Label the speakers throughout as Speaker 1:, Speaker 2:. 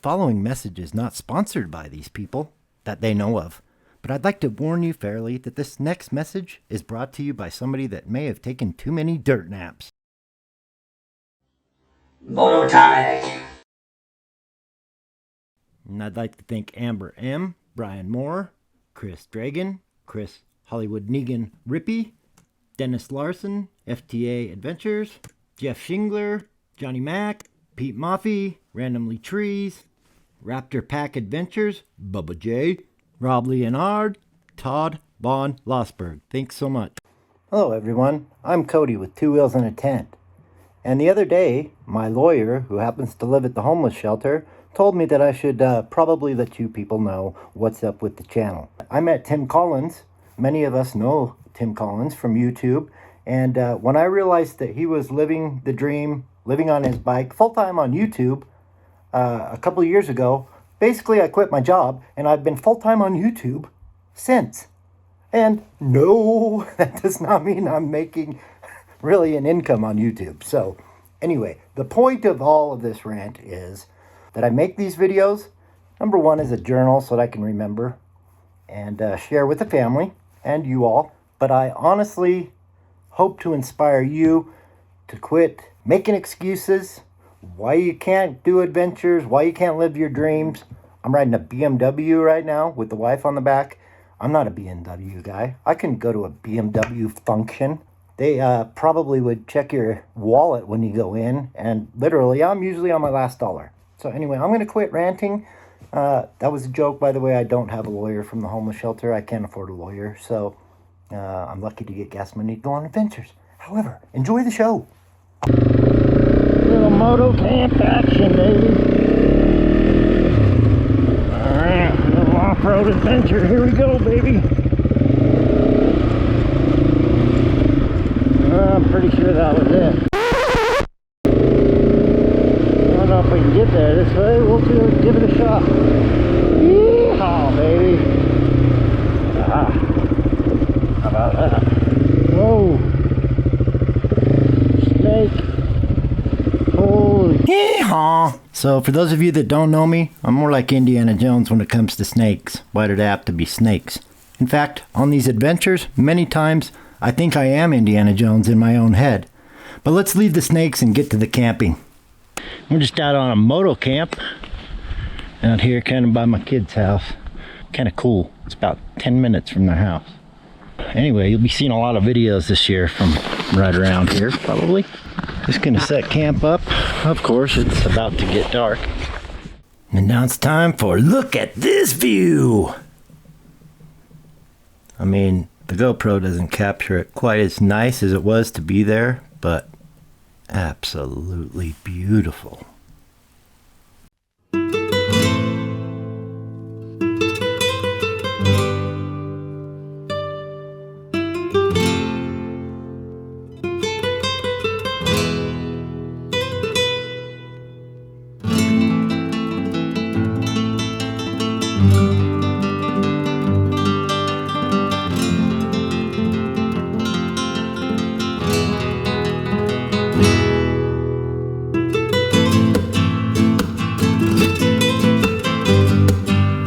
Speaker 1: following message is not sponsored by these people that they know of, but I'd like to warn you fairly that this next message is brought to you by somebody that may have taken too many dirt naps.
Speaker 2: Moto time!
Speaker 1: And I'd like to thank Amber M., Brian Moore, Chris Dragon, Chris Hollywood Negan Rippy, Dennis Larson, FTA Adventures, Jeff Shingler, Johnny Mack, Pete Moffey, Randomly Trees, Raptor Pack Adventures, Bubba J, Rob Leonard, Todd Von Losberg. Thanks so much. Hello everyone, I'm Cody with Two Wheels and a Tent. And the other day, my lawyer, who happens to live at the homeless shelter, told me that I should probably let you people know what's up with the channel. I met Tim Collins. Many of us know Tim Collins from YouTube. And when I realized that he was living the dream, living on his bike full-time on YouTube a couple of years ago, basically I quit my job and I've been full-time on YouTube since. And no, that does not mean I'm making really an income on YouTube. So anyway, the point of all of this rant is that I make these videos, number one, as a journal so that I can remember and share with the family and you all. But I honestly hope to inspire you to quit making excuses why you can't do adventures, why you can't live your dreams. I'm riding a BMW right now with the wife on the back. I'm not a BMW guy. I couldn't go to a BMW function. They probably would check your wallet when you go in, and literally I'm usually on my last dollar. So anyway, I'm going to quit ranting. That was a joke, by the way. I don't have a lawyer from the homeless shelter. I can't afford a lawyer, so I'm lucky to get gas money to go on adventures. However, enjoy the show. Little moto camp action, baby. Alright, little off-road adventure. Here we go, baby. I'm pretty sure that was it. I don't know if we can get there this way. We'll give it a shot. Yeehaw, baby. Ah, how about that? Whoa. Snake. Holy. Yeehaw. So for those of you that don't know me, I'm more like Indiana Jones when it comes to snakes. Why did it have to be snakes? In fact, on these adventures, many times, I think I am Indiana Jones in my own head. But let's leave the snakes and get to the camping. We're just out on a moto camp out here kind of by my kids' house. Kind of cool. It's about 10 minutes from their house. Anyway, you'll be seeing a lot of videos this year from right around here probably. Just gonna set camp up. Of course, it's about to get dark. And now it's time for look at this view. I mean, the GoPro doesn't capture it quite as nice as it was to be there, but absolutely beautiful.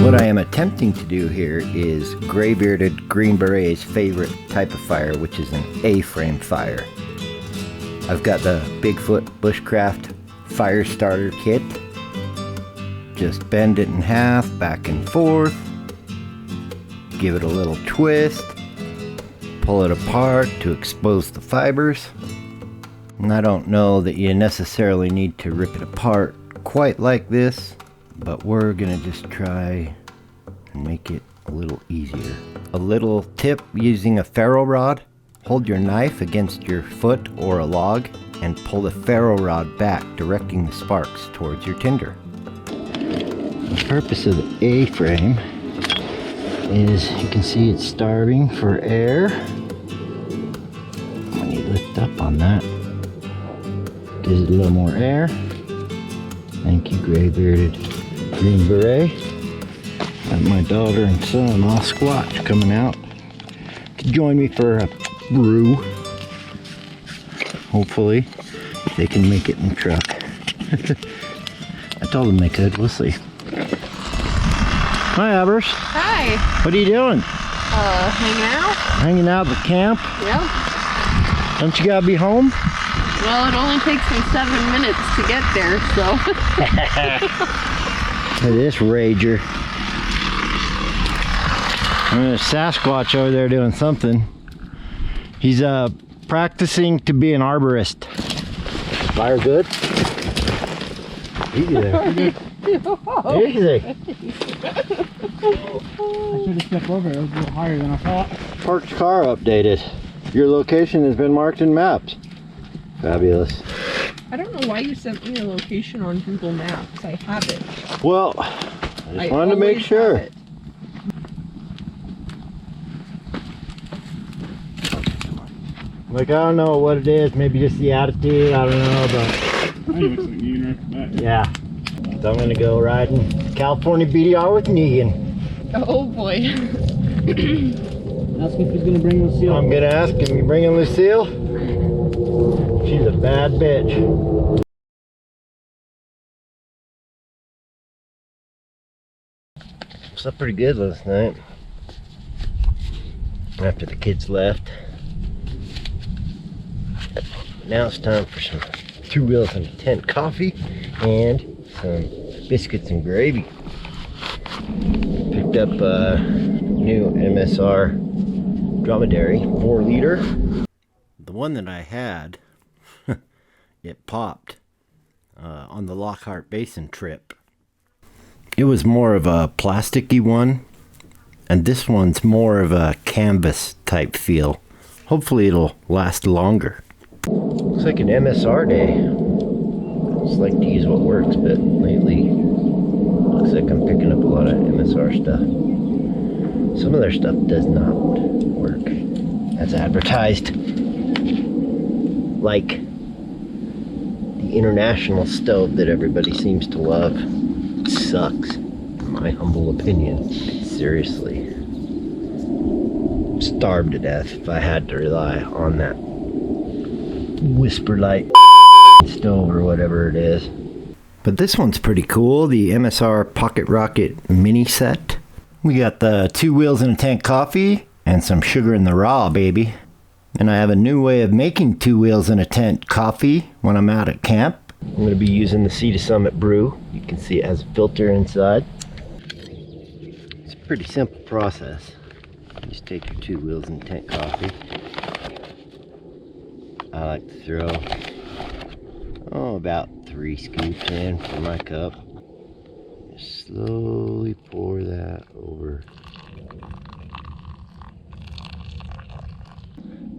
Speaker 1: What I am attempting to do here is gray-bearded Green Beret's favorite type of fire, which is an A-frame fire. I've got the Bigfoot Bushcraft fire starter kit. Just bend it in half, back and forth. Give it a little twist. Pull it apart to expose the fibers. And I don't know that you necessarily need to rip it apart quite like this, but we're gonna just try and make it a little easier. A little tip using a ferro rod: hold your knife against your foot or a log and pull the ferro rod back, directing the sparks towards your tinder. The purpose of the A-frame is, you can see it's starving for air. When you lift up on that, gives it a little more air. Thank you, gray-bearded Green Beret. Got my daughter and son-in-law Squatch coming out to join me for a brew. Hopefully they can make it in the truck. I told them they could. We'll see. Hi, Abers.
Speaker 3: Hi.
Speaker 1: What are you doing?
Speaker 3: Hanging out?
Speaker 1: Hanging out at the camp?
Speaker 3: Yeah.
Speaker 1: Don't you gotta be home?
Speaker 3: Well, it only takes me 7 minutes to get there, so.
Speaker 1: Look at this rager. There's a Sasquatch over there doing something. He's practicing to be an arborist. Fire good? Easy there. Easy.
Speaker 4: I should have stepped over. It was a little higher than I thought.
Speaker 1: Parked car updated. Your location has been marked in maps. Fabulous.
Speaker 3: I don't know why you sent me a location on Google Maps. I have it.
Speaker 1: Well, I just wanted to make sure. Like, I don't know what it is. Maybe just the attitude. I don't know, but
Speaker 4: I knew it was Negan right from that.
Speaker 1: yeah. So I'm gonna go riding California BDR with Negan.
Speaker 3: Oh boy.
Speaker 4: Ask him if he's gonna bring Lucille.
Speaker 1: I'm gonna ask him, you bringing Lucille? She's a bad bitch. Slept pretty good last night. After the kids left. Now it's time for some 2 wheels and a tent coffee and some biscuits and gravy. Picked up a new MSR dromedary 4-liter. The one that I had, it popped on the Lockhart Basin trip. It was more of a plasticky one, and this one's more of a canvas type feel. Hopefully it'll last longer. Looks like an MSR day. Just like to use what works, but lately looks like I'm picking up a lot of MSR stuff. Some of their stuff does not work as advertised. Like the international stove that everybody seems to love. It sucks, in my humble opinion. Seriously. I'm starved to death if I had to rely on that Whisper Light stove or whatever it is. But this one's pretty cool, the MSR Pocket Rocket mini set. We got the 2 wheels and a tank coffee and some sugar in the raw, baby. And I have a new way of making 2 wheels and a tent coffee when I'm out at camp. I'm going to be using the Sea to Summit brew. You can see it has a filter inside. It's a pretty simple process. You just take your 2 wheels and a tent coffee. I like to throw about 3 scoops in for my cup. Just slowly pour that over.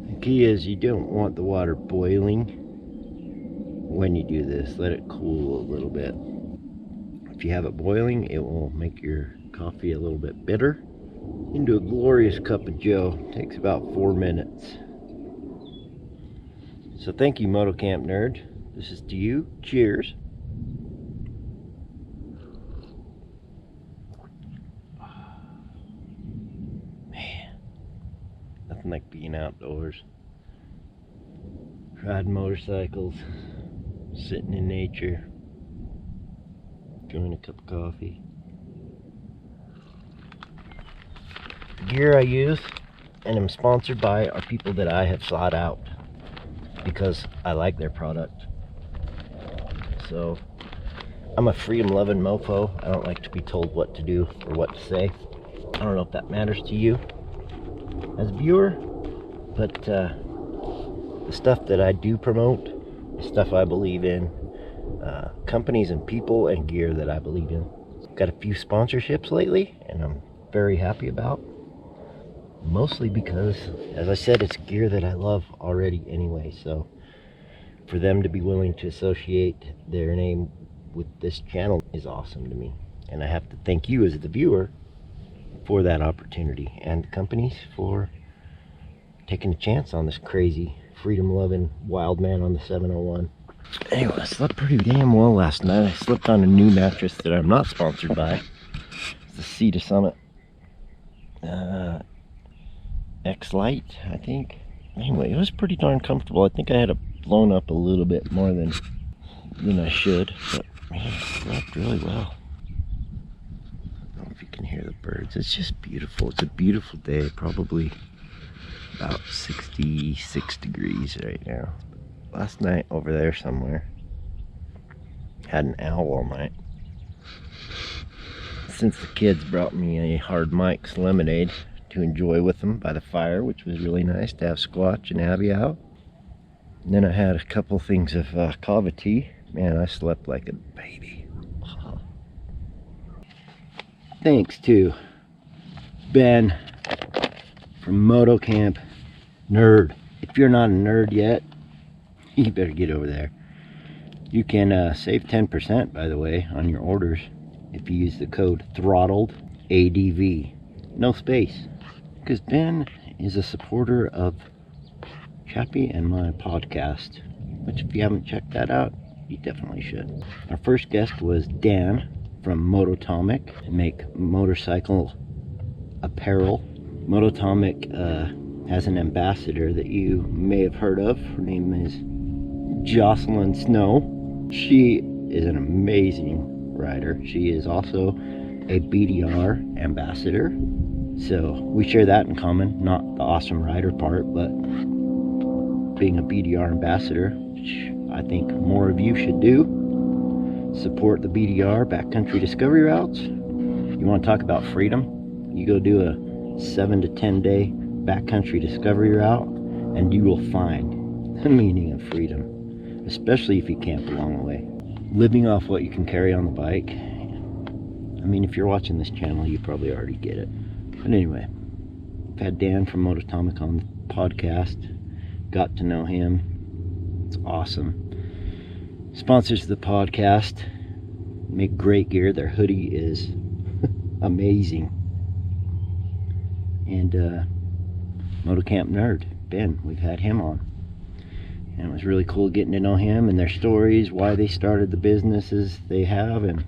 Speaker 1: The key is you don't want the water boiling when you do this. Let it cool a little bit. If you have it boiling, it will make your coffee a little bit bitter. Into a glorious cup of joe. Takes about 4 minutes. So thank you, Moto Camp Nerd. This is to you. Cheers. Man, nothing like being outdoors. Riding motorcycles, sitting in nature, enjoying a cup of coffee. The gear I use and am sponsored by are people that I have sought out because I like their product. So I'm a freedom-loving mofo. I don't like to be told what to do or what to say. I don't know if that matters to you as a viewer, but the stuff that I do promote is stuff I believe in, companies and people and gear that I believe in. Got a few sponsorships lately, and I'm very happy about. Mostly because, as I said, it's gear that I love already anyway, so for them to be willing to associate their name with this channel is awesome to me. And I have to thank you as the viewer for that opportunity, and companies for taking a chance on this crazy, freedom-loving wild man on the 701. Anyway, I slept pretty damn well last night. I slept on a new mattress that I'm not sponsored by. It's the Sea to Summit X Lite, I think. Anyway, it was pretty darn comfortable. I think I had it blown up a little bit more than I should, but Man, slept really well. I don't know if you can hear the birds. It's just beautiful. It's a beautiful day. Probably about 66 degrees right now. Last night over there somewhere, had an owl all night. Since the kids brought me a Hard Mike's lemonade to enjoy with them by the fire, which was really nice to have Squatch and Abby out. And then I had a couple things of kava tea. Man, I slept like a baby. Thanks to Ben from Moto Camp Nerd. If you're not a nerd yet, you better get over there. You can save 10%, by the way, on your orders if you use the code throttled ADV. No space. Because Ben is a supporter of Chappie and my podcast, which if you haven't checked that out, you definitely should. Our first guest was Dan from Mototomic. They make motorcycle apparel. Mototomic has an ambassador that you may have heard of. Her name is Jocelyn Snow. She is an amazing rider. She is also a BDR ambassador. So we share that in common, not the awesome rider part, but being a BDR ambassador, which I think more of you should do. Support the BDR, backcountry discovery routes. You want to talk about freedom? You go do a 7 to 10 day backcountry discovery route and you will find the meaning of freedom, especially if you camp along the way. Living off what you can carry on the bike. I mean, if you're watching this channel, you probably already get it. But anyway, I've had Dan from Mototomic on the podcast. Got to know him. It's awesome. Sponsors of the podcast make great gear. Their hoodie is amazing. And Moto Camp Nerd, Ben, we've had him on. And it was really cool getting to know him and their stories, why they started the businesses they have, and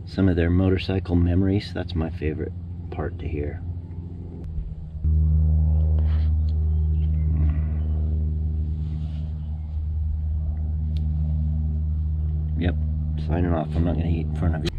Speaker 1: some of their motorcycle memories. That's my favorite part to hear. Yep, signing off. I'm not going to eat in front of you.